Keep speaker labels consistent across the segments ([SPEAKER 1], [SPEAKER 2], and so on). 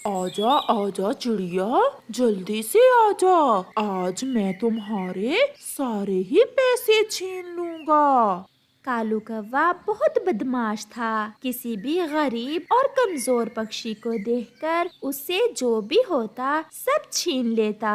[SPEAKER 1] आजा आजा चिड़िया, जल्दी से आजा। आज मैं तुम्हारे सारे ही पैसे छीन लूंगा।
[SPEAKER 2] कालू कौवा बहुत बदमाश था। किसी भी गरीब और कमजोर पक्षी को देखकर उससे जो भी होता सब छीन लेता।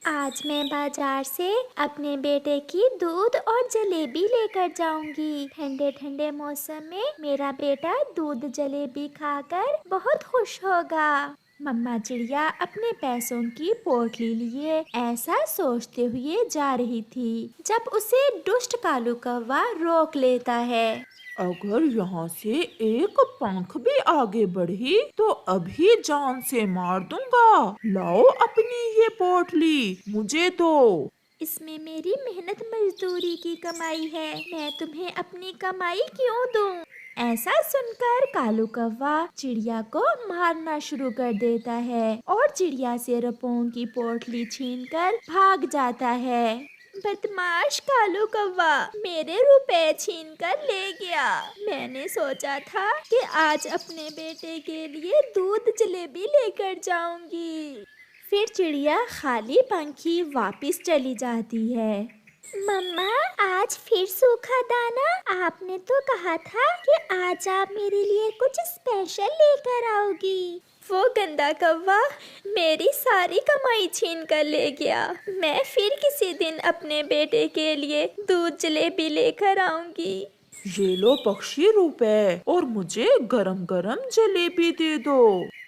[SPEAKER 2] आज मैं बाजार से अपने बेटे की दूध और जलेबी लेकर जाऊंगी। ठंडे ठंडे मौसम में मेरा बेटा दूध जलेबी खाकर बहुत खुश होगा। मम्मा चिड़िया अपने पैसों की पोटली लिए ऐसा सोचते हुए जा रही थी जब उसे दुष्ट कालू कौवा रोक लेता है।
[SPEAKER 1] अगर यहाँ से एक पंख भी आगे बढ़ी तो अभी जान से मार दूंगा। लाओ अपनी ये पोटली, मुझे दो।
[SPEAKER 2] इसमें मेरी मेहनत मजदूरी की कमाई है, मैं तुम्हें अपनी कमाई क्यों दूं? ऐसा सुनकर कालू कौवा चिड़िया को मारना शुरू कर देता है और चिड़िया से रुपयों की पोटली छीनकर भाग जाता है। बदमाश कालू कौवा मेरे रुपए छीन कर ले गया। मैंने सोचा था कि आज अपने बेटे के लिए दूध जलेबी लेकर जाऊंगी। फिर चिड़िया खाली पंखी वापस चली जाती है। मम्मा, आज फिर सूखा दाना? आपने तो कहा था कि आज आप मेरे लिए कुछ स्पेशल लेकर आओगी। वो गंदा कौवा मेरी सारी कमाई छीन कर ले गया। मैं फिर किसी दिन अपने बेटे के लिए दूध जलेबी लेकर आऊंगी।
[SPEAKER 1] ये लो पक्षी रुपए और मुझे गरम गरम जलेबी दे दो।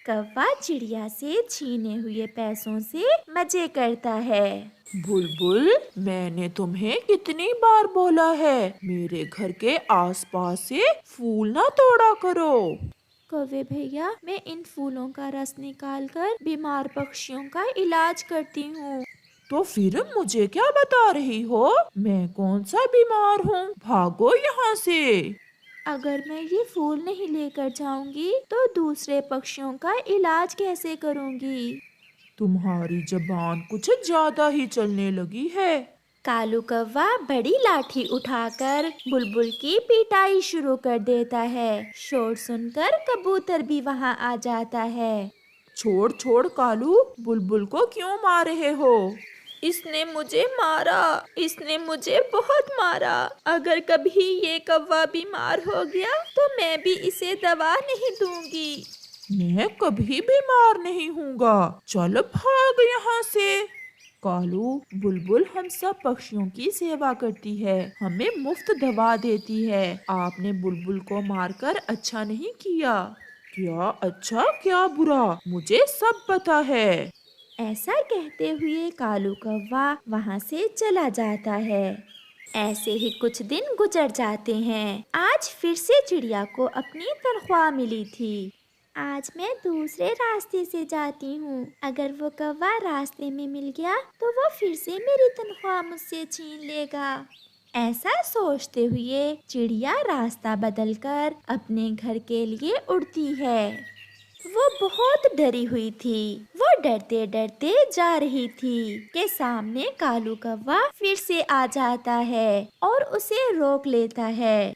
[SPEAKER 2] कौवा चिड़िया से छीने हुए पैसों से मजे करता है।
[SPEAKER 1] बुलबुल, मैंने तुम्हें कितनी बार बोला है मेरे घर के आसपास से फूल ना तोड़ा करो।
[SPEAKER 2] कौवे भैया, मैं इन फूलों का रस निकालकर बीमार पक्षियों का इलाज करती हूँ।
[SPEAKER 1] तो फिर मुझे क्या बता रही हो? मैं कौन सा बीमार हूँ? भागो यहाँ से।
[SPEAKER 2] अगर मैं ये फूल नहीं लेकर जाऊंगी तो दूसरे पक्षियों का इलाज कैसे करूंगी?
[SPEAKER 1] तुम्हारी जबान कुछ ज्यादा ही चलने लगी है।
[SPEAKER 2] कालू कौवा बड़ी लाठी उठाकर बुलबुल की पिटाई शुरू कर देता है। शोर सुनकर कबूतर भी वहाँ आ जाता है।
[SPEAKER 1] छोड़ छोड़ कालू, बुलबुल को क्यों मार रहे हो?
[SPEAKER 2] इसने मुझे मारा, इसने मुझे बहुत मारा। अगर कभी ये कौवा बीमार हो गया तो मैं भी इसे दवा नहीं दूंगी।
[SPEAKER 1] मैं कभी बीमार नहीं हूँगा। चल भाग यहाँ से। कालू, बुलबुल हम सब पक्षियों की सेवा करती है, हमें मुफ्त दवा देती है। आपने बुलबुल को मारकर अच्छा नहीं किया। क्या अच्छा क्या बुरा, मुझे सब पता है।
[SPEAKER 2] ऐसा कहते हुए कालू कौवा वहाँ से चला जाता है। ऐसे ही कुछ दिन गुजर जाते हैं। आज फिर से चिड़िया को अपनी तनख्वाह मिली थी। आज मैं दूसरे रास्ते से जाती हूँ। अगर वो कौवा रास्ते में मिल गया तो वो फिर से मेरी तनख्वाह मुझसे छीन लेगा। ऐसा सोचते हुए चिड़िया रास्ता बदलकर अपने घर के लिए उड़ती है। वो बहुत डरी हुई थी। वो डरते डरते जा रही थी कि सामने कालू कौवा फिर से आ जाता है और उसे रोक लेता है।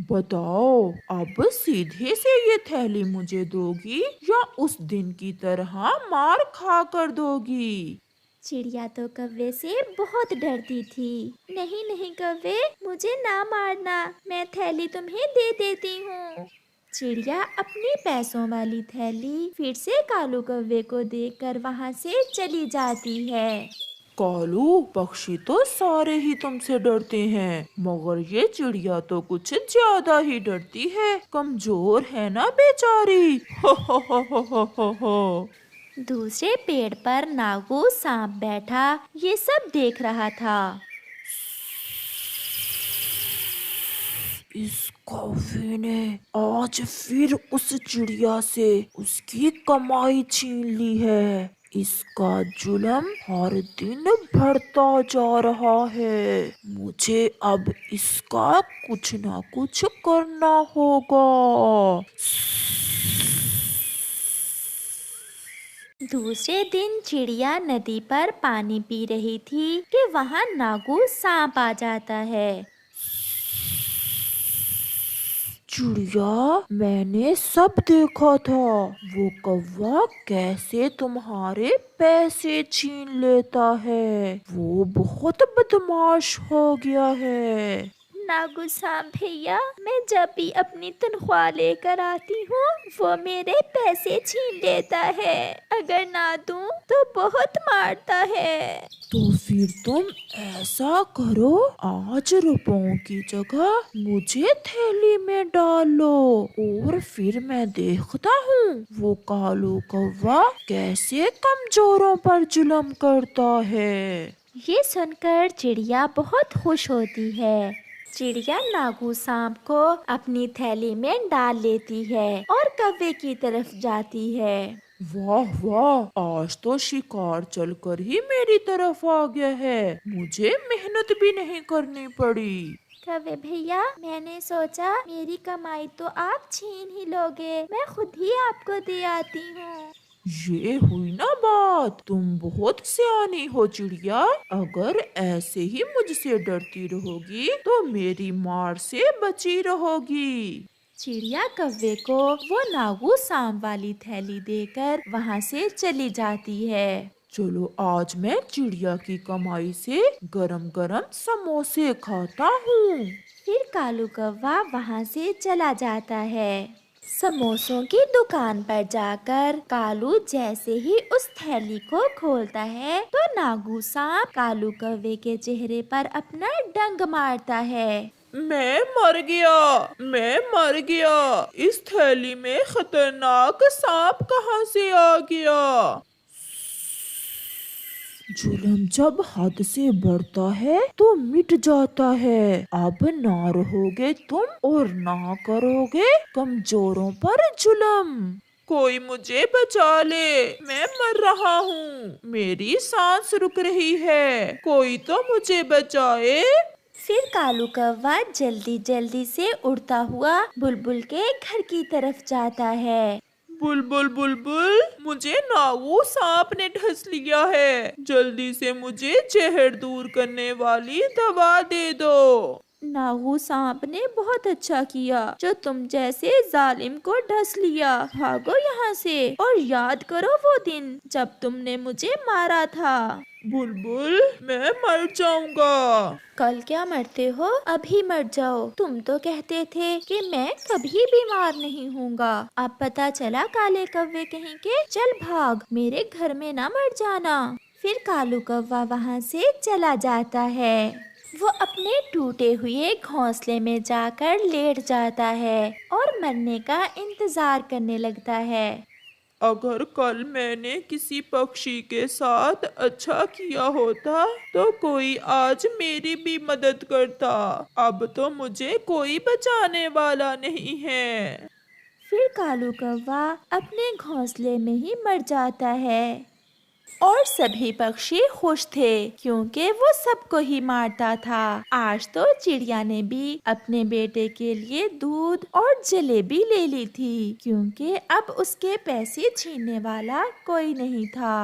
[SPEAKER 1] बताओ, अब सीधे से ये थैली मुझे दोगी या उस दिन की तरह मार खा कर दोगी?
[SPEAKER 2] चिड़िया तो कौवे से बहुत डरती थी। नहीं नहीं कौवे, मुझे ना मारना, मैं थैली तुम्हें दे देती हूँ। चिड़िया अपनी पैसों वाली थैली फिर से कालू कौवे को देकर वहाँ से चली जाती है।
[SPEAKER 1] कालू, पक्षी तो सारे ही तुमसे डरते हैं, मगर ये चिड़िया तो कुछ ज्यादा ही डरती है। कमजोर है ना बेचारी। हो हो हो हो हो हो हो।
[SPEAKER 2] दूसरे पेड़ पर नागू सांप बैठा ये सब देख रहा था।
[SPEAKER 1] इस कौवे ने आज फिर उस चिड़िया से उसकी कमाई छीन ली है। इसका जुल्म हर दिन बढ़ता जा रहा है। मुझे अब इसका कुछ ना कुछ करना होगा।
[SPEAKER 2] दूसरे दिन चिड़िया नदी पर पानी पी रही थी कि वहाँ नागू सांप आ जाता है।
[SPEAKER 1] चिड़िया, मैंने सब देखा था। वो कौवा कैसे तुम्हारे पैसे छीन लेता है। वो बहुत बदमाश हो गया है।
[SPEAKER 2] नागुसाम भैया, मैं जब भी अपनी तनख्वाह लेकर आती हूँ वो मेरे पैसे छीन लेता है। अगर ना दूँ तो बहुत मारता है।
[SPEAKER 1] तो फिर तुम ऐसा करो, आज रुपयों की जगह मुझे थैली में डाल लो और फिर मैं देखता हूँ वो कालू कौवा कैसे कमजोरों पर जुल्म करता है।
[SPEAKER 2] ये सुनकर चिड़िया बहुत खुश होती है। चिड़िया नागू सांप को अपनी थैली में डाल लेती है और कौवे की तरफ जाती है।
[SPEAKER 1] वाह वाह, आज तो शिकार चलकर ही मेरी तरफ आ गया है। मुझे मेहनत भी नहीं करनी पड़ी।
[SPEAKER 2] कौवे भैया, मैंने सोचा मेरी कमाई तो आप छीन ही लोगे, मैं खुद ही आपको दे आती हूँ।
[SPEAKER 1] ये हुई ना बात। तुम बहुत सियानी हो चिड़िया। अगर ऐसे ही मुझसे डरती रहोगी तो मेरी मार से बची रहोगी।
[SPEAKER 2] चिड़िया कौवे को वो नागू सांप वाली थैली देकर वहाँ से चली जाती है।
[SPEAKER 1] चलो आज मैं चिड़िया की कमाई से गरम गरम समोसे खाता हूँ।
[SPEAKER 2] फिर कालू कौवा वहाँ से चला जाता है। समोसों की दुकान पर जाकर कालू जैसे ही उस थैली को खोलता है तो नागू सांप कालू कौवे के चेहरे पर अपना डंक मारता है।
[SPEAKER 1] मैं मर गया, मैं मर गया। इस थैली में खतरनाक सांप कहाँ से आ गया। जुल्म जब हद से बढ़ता है तो मिट जाता है। अब ना रहोगे तुम और ना करोगे कमजोरों पर जुल्म। कोई मुझे बचा ले, मैं मर रहा हूँ। मेरी सांस रुक रही है, कोई तो मुझे बचाए।
[SPEAKER 2] फिर कालू कौवा जल्दी जल्दी से उड़ता हुआ बुलबुल के घर की तरफ जाता है।
[SPEAKER 1] बुलबुल बुलबुल, मुझे नागू सांप ने डस लिया है। जल्दी से मुझे जहर दूर करने वाली दवा दे दो।
[SPEAKER 2] नागू सांप ने बहुत अच्छा किया जो तुम जैसे जालिम को डस लिया। भागो यहाँ से और याद करो वो दिन जब तुमने मुझे मारा था।
[SPEAKER 1] बुलबुल, मैं मर जाऊंगा।
[SPEAKER 2] कल क्या मरते हो, अभी मर जाओ। तुम तो कहते थे कि मैं कभी बीमार नहीं होऊंगा। अब पता चला काले कौवे कहीं के। चल भाग, मेरे घर में ना मर जाना। फिर कालू कौवा वहाँ से चला जाता है। वो अपने टूटे हुए घोंसले में जाकर लेट जाता है और मरने का इंतजार करने लगता है।
[SPEAKER 1] अगर कल मैंने किसी पक्षी के साथ अच्छा किया होता तो कोई आज मेरी भी मदद करता। अब तो मुझे कोई बचाने वाला नहीं है।
[SPEAKER 2] फिर कालू कौवा अपने घोंसले में ही मर जाता है और सभी पक्षी खुश थे क्योंकि वो सबको ही मारता था। आज तो चिड़िया ने भी अपने बेटे के लिए दूध और जलेबी ले ली थी क्योंकि अब उसके पैसे छीनने वाला कोई नहीं था।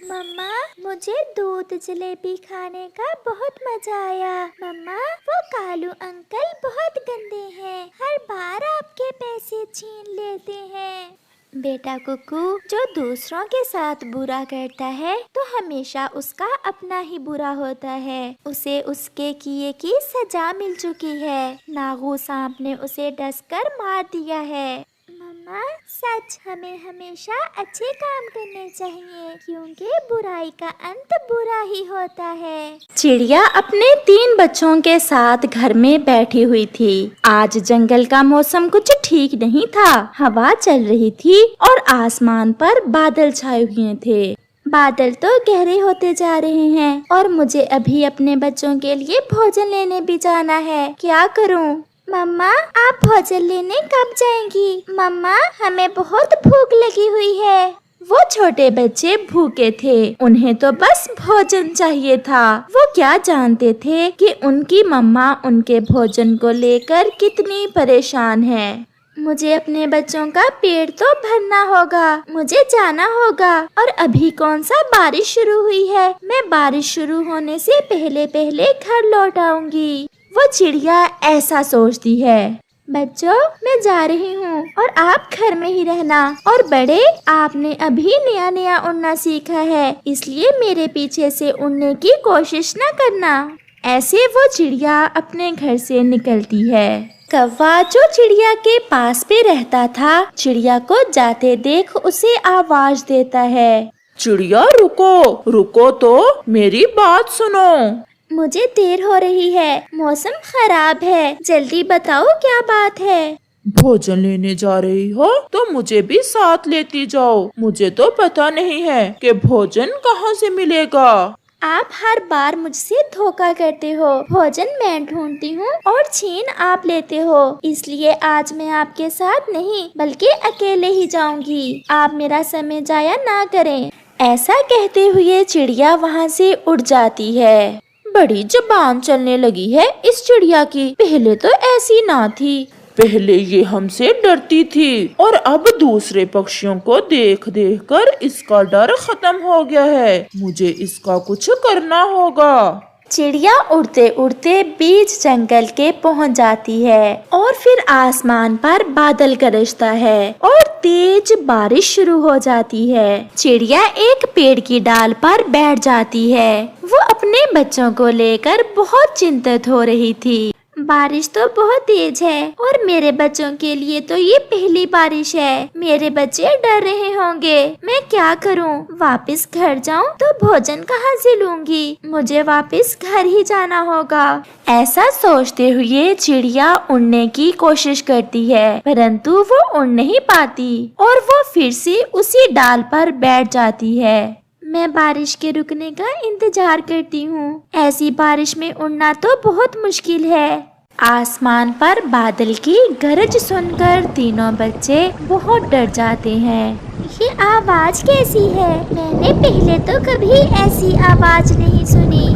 [SPEAKER 2] मम्मा, मुझे दूध जलेबी खाने का बहुत मजा आया। मम्मा, वो कालू अंकल बहुत गंदे हैं, हर बार आपके पैसे छीन लेते हैं। बेटा कुकू, जो दूसरों के साथ बुरा करता है तो हमेशा उसका अपना ही बुरा होता है। उसे उसके किए की सजा मिल चुकी है। नागू सांप ने उसे डसकर मार दिया है। मम्मा, सच, हमें हमेशा अच्छे काम करने चाहिए क्योंकि बुराई का अंत बुरा ही होता है। चिड़िया अपने 3 बच्चों के साथ घर में बैठी हुई थी। आज जंगल का मौसम कुछ ठीक नहीं था। हवा चल रही थी और आसमान पर बादल छाए हुए थे। बादल तो गहरे होते जा रहे हैं और मुझे अभी अपने बच्चों के लिए भोजन लेने भी जाना है। क्या करूं? मम्मा, आप भोजन लेने कब जाएंगी? मम्मा, हमें बहुत भूख लगी हुई है। वो छोटे बच्चे भूखे थे, उन्हें तो बस भोजन चाहिए था। वो क्या जानते थे कि उनकी मम्मा उनके भोजन को लेकर कितनी परेशान है। मुझे अपने बच्चों का पेट तो भरना होगा, मुझे जाना होगा। और अभी कौन सा बारिश शुरू हुई है, मैं बारिश शुरू होने से पहले पहले घर लौट आऊंगी। वो चिड़िया ऐसा सोचती है। बच्चों, मैं जा रही हूँ और आप घर में ही रहना। और बड़े, आपने अभी नया नया उड़ना सीखा है, इसलिए मेरे पीछे से उड़ने की कोशिश न करना। ऐसे वो चिड़िया अपने घर से निकलती है। कौवा जो चिड़िया के पास पे रहता था, चिड़िया को जाते देख उसे आवाज देता है।
[SPEAKER 1] चिड़िया रुको, रुको तो मेरी बात सुनो।
[SPEAKER 2] मुझे देर हो रही है, मौसम खराब है, जल्दी बताओ क्या बात है।
[SPEAKER 1] भोजन लेने जा रही हो तो मुझे भी साथ लेती जाओ। मुझे तो पता नहीं है कि भोजन कहाँ से मिलेगा।
[SPEAKER 2] आप हर बार मुझसे धोखा करते हो। भोजन मैं ढूंढती हूँ और छीन आप लेते हो, इसलिए आज मैं आपके साथ नहीं बल्कि अकेले ही जाऊंगी। आप मेरा समय जाया ना करें। ऐसा कहते हुए चिड़िया वहाँ से उड़ जाती है। बड़ी जुबान चलने लगी है इस चिड़िया की, पहले तो ऐसी ना थी।
[SPEAKER 1] पहले ये हमसे डरती थी और अब दूसरे पक्षियों को देख देख कर इसका डर खत्म हो गया है। मुझे इसका कुछ करना होगा।
[SPEAKER 2] चिड़िया उड़ते उड़ते बीच जंगल के पहुंच जाती है और फिर आसमान पर बादल गरजता है और तेज बारिश शुरू हो जाती है। चिड़िया एक पेड़ की डाल पर बैठ जाती है। वो अपने बच्चों को लेकर बहुत चिंतित हो रही थी। बारिश तो बहुत तेज है और मेरे बच्चों के लिए तो ये पहली बारिश है। मेरे बच्चे डर रहे होंगे। मैं क्या करूं? वापस घर जाऊं तो भोजन कहाँ से लूंगी? मुझे वापस घर ही जाना होगा। ऐसा सोचते हुए चिड़िया उड़ने की कोशिश करती है, परंतु वो उड़ नहीं पाती और वो फिर से उसी डाल पर बैठ जाती है। मैं बारिश के रुकने का इंतजार करती हूँ। ऐसी बारिश में उड़ना तो बहुत मुश्किल है। आसमान पर बादल की गरज सुनकर तीनों बच्चे बहुत डर जाते हैं। ये आवाज कैसी है? मैंने पहले तो कभी ऐसी आवाज नहीं सुनी।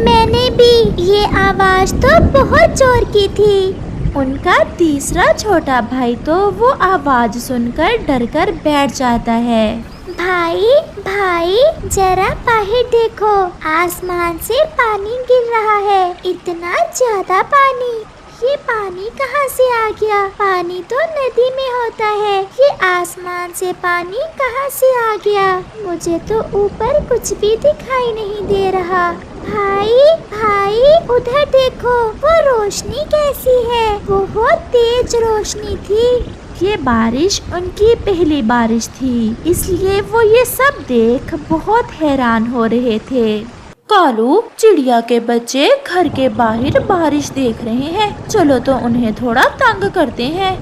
[SPEAKER 2] मैंने भी। ये आवाज तो बहुत जोर की थी। उनका तीसरा छोटा भाई तो वो आवाज सुनकर डरकर बैठ जाता है। भाई भाई, जरा बाहर देखो, आसमान से पानी गिर रहा है। इतना ज्यादा पानी, ये पानी कहाँ से आ गया? पानी तो नदी में होता है, ये आसमान से पानी कहाँ से आ गया? मुझे तो ऊपर कुछ भी दिखाई नहीं दे रहा। भाई भाई, उधर देखो, वो रोशनी कैसी है? बहुत तेज रोशनी थी। ये बारिश उनकी पहली बारिश थी, इसलिए वो ये सब देख बहुत हैरान हो रहे थे। कालू, चिड़िया के बच्चे घर के बाहर बारिश देख रहे हैं। चलो तो उन्हें थोड़ा तंग करते हैं।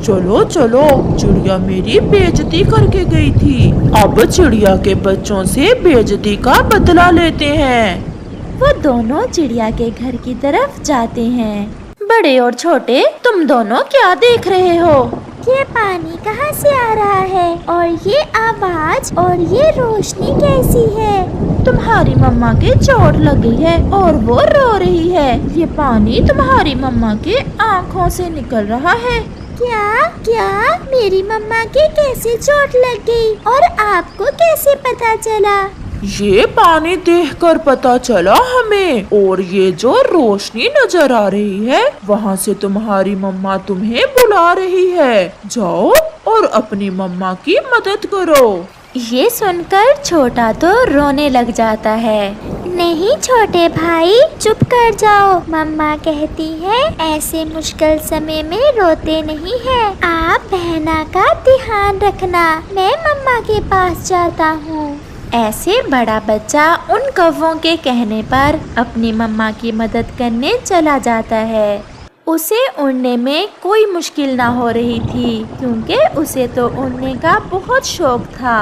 [SPEAKER 2] चलो चलो, चिड़िया मेरी बेइज्जती करके गई थी। अब चिड़िया के बच्चों से बेइज्जती का बदला लेते हैं। वो दोनों चिड़िया के घर की तरफ जाते हैं। बड़े और छोटे, तुम दोनों क्या देख रहे हो? ये पानी कहाँ से आ रहा है और ये आवाज और ये रोशनी कैसी है?
[SPEAKER 1] तुम्हारी मम्मा के चोट लग गई है और वो रो रही है। ये पानी तुम्हारी मम्मा के आँखों से निकल रहा है।
[SPEAKER 2] क्या क्या? मेरी मम्मा के कैसे चोट लग गई और आपको कैसे पता चला?
[SPEAKER 1] ये पानी देखकर पता चला हमें, और ये जो रोशनी नजर आ रही है वहाँ से तुम्हारी मम्मा तुम्हें बुला रही है। जाओ और अपनी मम्मा की मदद करो।
[SPEAKER 2] ये सुनकर छोटा तो रोने लग जाता है। नहीं छोटे भाई, चुप कर जाओ। मम्मा कहती है ऐसे मुश्किल समय में रोते नहीं है। आप बहना का ध्यान रखना। मैं मम्मा के पास जाता हूँ। ऐसे बड़ा बच्चा उन कौवों के कहने पर अपनी मम्मा की मदद करने चला जाता है। उसे उड़ने में कोई मुश्किल ना हो रही थी, क्योंकि उसे तो उड़ने का बहुत शौक था।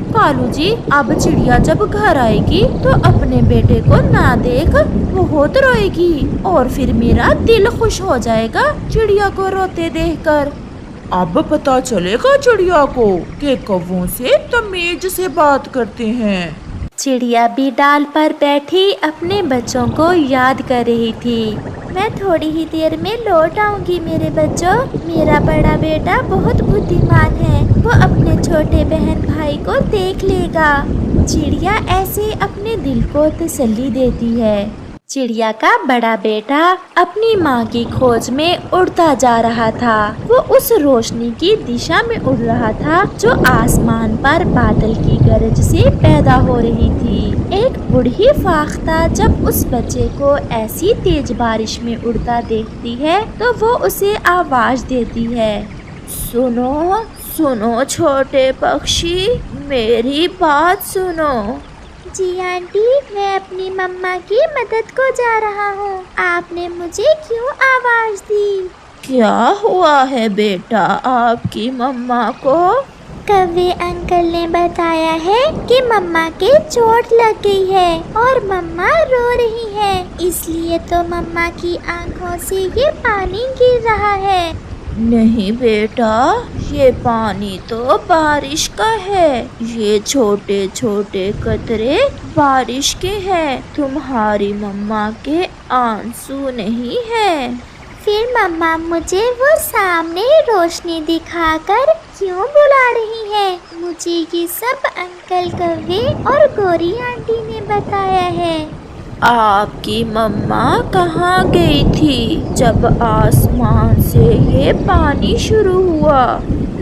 [SPEAKER 2] कालू जी, अब चिड़िया जब घर आएगी तो अपने बेटे को ना देख बहुत रोएगी और फिर मेरा दिल खुश हो जाएगा चिड़िया को रोते देखकर। अब पता चलेगा चिड़िया को कि कौवों से तमीज से बात करते हैं। चिड़िया भी डाल पर बैठी अपने बच्चों को याद कर रही थी। मैं थोड़ी ही देर में लौट आऊंगी मेरे बच्चों। मेरा बड़ा बेटा बहुत बुद्धिमान है, वो अपने छोटे बहन भाई को देख लेगा। चिड़िया ऐसे अपने दिल को तसल्ली देती है। चिड़िया का बड़ा बेटा अपनी माँ की खोज में उड़ता जा रहा था। वो उस रोशनी की दिशा में उड़ रहा था जो आसमान पर बादल की गरज से पैदा हो रही थी। एक बूढ़ी फाख्ता जब उस बच्चे को ऐसी तेज बारिश में उड़ता देखती है तो वो उसे आवाज देती है, सुनो सुनो छोटे पक्षी, मेरी बात सुनो।
[SPEAKER 3] जी आंटी, मैं अपनी मम्मा की मदद को जा रहा हूँ। आपने मुझे क्यों आवाज दी?
[SPEAKER 1] क्या हुआ है बेटा आपकी मम्मा को?
[SPEAKER 3] कौवे अंकल ने बताया है कि मम्मा के चोट लग गई है और मम्मा रो रही है, इसलिए तो मम्मा की आंखों से ये पानी गिर रहा है।
[SPEAKER 1] नहीं बेटा, ये पानी तो बारिश का है। ये छोटे छोटे कतरे बारिश के हैं, तुम्हारी मम्मा के आंसू नहीं है।
[SPEAKER 3] फिर मम्मा मुझे वो सामने रोशनी दिखाकर क्यों बुला रही है? मुझे ये सब अंकल कौवे और गोरी आंटी ने बताया है।
[SPEAKER 1] आपकी मम्मा कहाँ गई थी जब आसमान से ये पानी शुरू हुआ?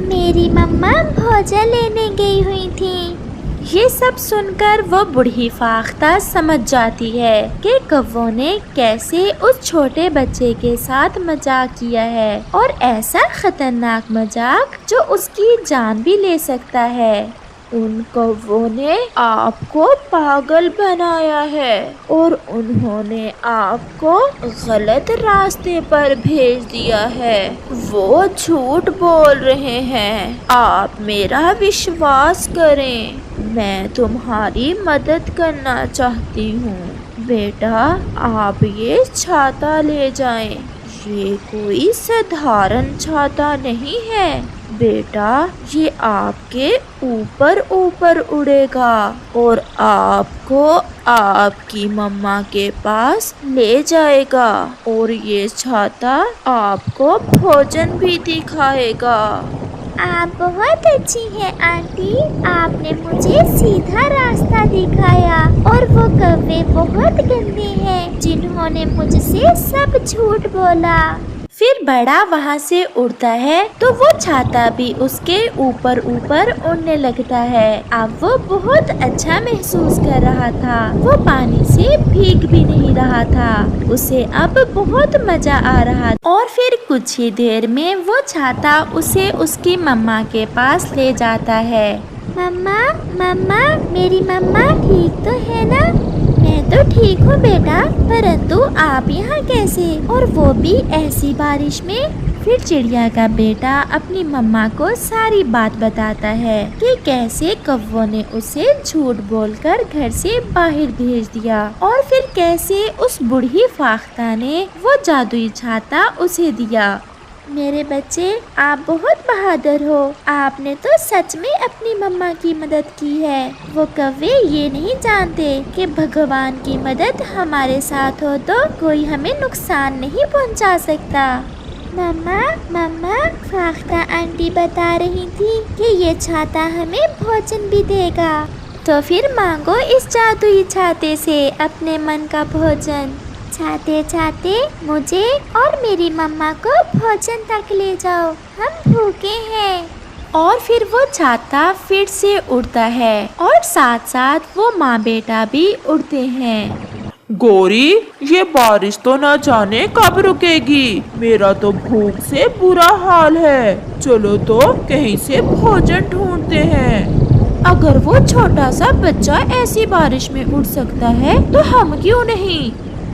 [SPEAKER 3] मेरी मम्मा भोजन लेने गई हुई थी।
[SPEAKER 2] ये सब सुनकर वो बूढ़ी फाख्ता समझ जाती है कि कौवों ने कैसे उस छोटे बच्चे के साथ मजाक किया है, और ऐसा खतरनाक मजाक जो उसकी जान भी ले सकता है। उन कौवों ने आपको पागल बनाया है और उन्होंने आपको गलत रास्ते पर भेज दिया है। वो झूठ बोल रहे हैं, आप मेरा विश्वास करें, मैं तुम्हारी मदद करना चाहती हूँ। बेटा आप ये छाता ले जाएं, ये कोई साधारण छाता नहीं है बेटा, ये आपके ऊपर ऊपर उड़ेगा और आपको आपकी मम्मा के पास ले जाएगा, और ये छाता आपको भोजन भी दिखाएगा।
[SPEAKER 3] आप बहुत अच्छी हैं आंटी, आपने मुझे सीधा रास्ता दिखाया, और वो कौवे बहुत गंदे हैं जिन्होंने मुझसे सब झूठ बोला।
[SPEAKER 2] फिर बड़ा वहाँ से उड़ता है तो वो छाता भी उसके ऊपर ऊपर उड़ने लगता है। अब वो बहुत अच्छा महसूस कर रहा था, वो पानी से भीग भी नहीं रहा था, उसे अब बहुत मजा आ रहा था। और फिर कुछ ही देर में वो छाता उसे उसकी मम्मा के पास ले जाता है।
[SPEAKER 3] मम्मा मम्मा, मेरी मम्मा ठीक तो है ना? मैं तो ठीक हूँ बेटा, परंतु आप यहाँ कैसे, और वो भी ऐसी बारिश में?
[SPEAKER 2] फिर चिड़िया का बेटा अपनी मम्मा को सारी बात बताता है कि कैसे कौवों ने उसे झूठ बोलकर घर से बाहर भेज दिया, और फिर कैसे उस बूढ़ी फाख्ता ने वो जादुई छाता उसे दिया।
[SPEAKER 3] मेरे बच्चे, आप बहुत बहादुर हो, आपने तो सच में अपनी मम्मा की मदद की है। वो कौवे ये नहीं जानते कि भगवान की मदद हमारे साथ हो तो कोई हमें नुकसान नहीं पहुंचा सकता। मम्मा मम्मा, फाख्ता आंटी बता रही थी कि ये छाता हमें भोजन भी देगा, तो फिर मांगो इस जादुई छाते से अपने मन का भोजन। छाते छाते मुझे और मेरी मम्मा को भोजन तक ले जाओ, हम भूखे हैं।
[SPEAKER 2] और फिर वो छाता फिर से उड़ता है और साथ साथ वो माँ बेटा भी उड़ते हैं।
[SPEAKER 1] गोरी, ये बारिश तो न जाने कब रुकेगी, मेरा तो भूख से बुरा हाल है। चलो तो कहीं से भोजन ढूंढते हैं।
[SPEAKER 2] अगर वो छोटा सा बच्चा ऐसी बारिश में उड़ सकता है तो हम क्यों नहीं?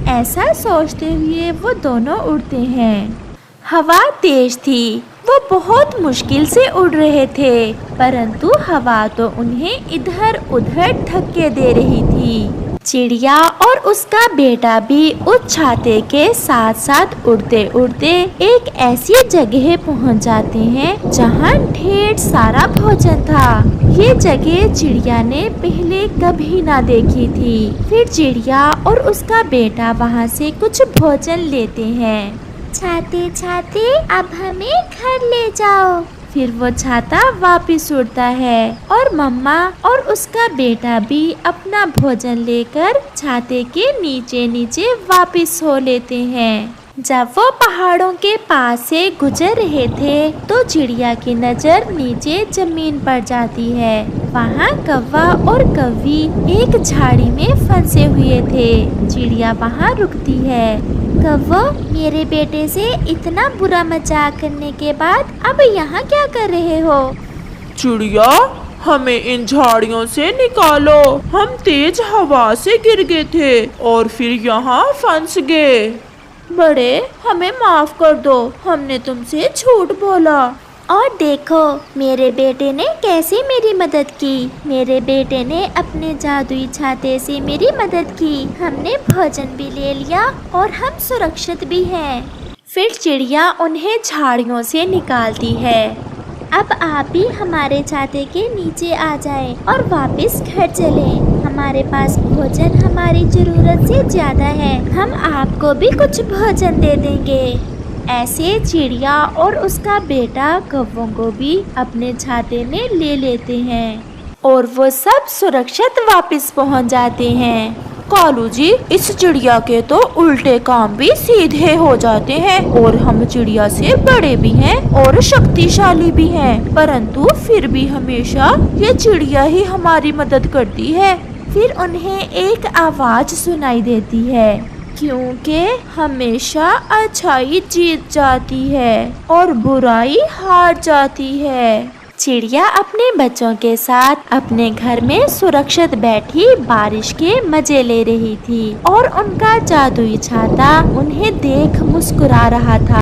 [SPEAKER 2] ऐसा सोचते हुए वो दोनों उड़ते हैं। हवा तेज थी, वो बहुत मुश्किल से उड़ रहे थे, परंतु हवा तो उन्हें इधर उधर धक्के दे रही थी। चिड़िया और उसका बेटा भी उस छाते के साथ साथ उड़ते उड़ते एक ऐसी जगह पहुंच जाते हैं जहां ढेर सारा भोजन था। ये जगह चिड़िया ने पहले कभी ना देखी थी। फिर चिड़िया और उसका बेटा वहां से कुछ भोजन लेते हैं।
[SPEAKER 3] छाते छाते अब हमें घर ले जाओ। फिर वो छाता वापिस उड़ता है और मम्मा और उसका बेटा भी अपना भोजन लेकर छाते के नीचे नीचे वापिस सो लेते हैं। जब वो पहाड़ों के पास से गुजर रहे थे तो चिड़िया की नजर नीचे जमीन पर जाती है। वहाँ कौवा और कौवी एक झाड़ी में फंसे हुए थे। चिड़िया वहाँ रुकती है। कौवा, मेरे बेटे से इतना बुरा मजाक करने के बाद अब यहाँ क्या कर रहे हो?
[SPEAKER 1] चिड़िया, हमें इन झाड़ियों से निकालो। हम तेज हवा से गिर गए थे और फिर यहाँ फंस गए। बड़े, हमें माफ कर दो, हमने तुमसे झूठ बोला।
[SPEAKER 3] और देखो मेरे बेटे ने कैसे मेरी मदद की। मेरे बेटे ने अपने जादुई छाते से मेरी मदद की। हमने भोजन भी ले लिया और हम सुरक्षित भी हैं। फिर चिड़िया उन्हें झाड़ियों से निकालती है। अब आप भी हमारे छाते के नीचे आ जाएं और वापस घर चलें। हमारे पास भोजन हमारी जरूरत से ज्यादा है। हम आपको भी कुछ भोजन दे देंगे। ऐसे चिड़िया और उसका बेटा कौवों को भी अपने छाते में ले लेते हैं और वो सब सुरक्षित वापस पहुंच जाते हैं।
[SPEAKER 1] कालू जी, इस चिड़िया के तो उल्टे काम भी सीधे हो जाते हैं और हम चिड़िया से बड़े भी हैं और शक्तिशाली भी हैं, परंतु फिर भी हमेशा ये चिड़िया ही हमारी मदद करती है।
[SPEAKER 3] फिर उन्हें एक आवाज सुनाई देती है,
[SPEAKER 1] क्योंकि हमेशा अच्छाई जीत जाती है और बुराई हार जाती है।
[SPEAKER 3] चिड़िया अपने बच्चों के साथ अपने घर में सुरक्षित बैठी बारिश के मजे ले रही थी और उनका जादुई छाता उन्हें देख मुस्कुरा रहा था।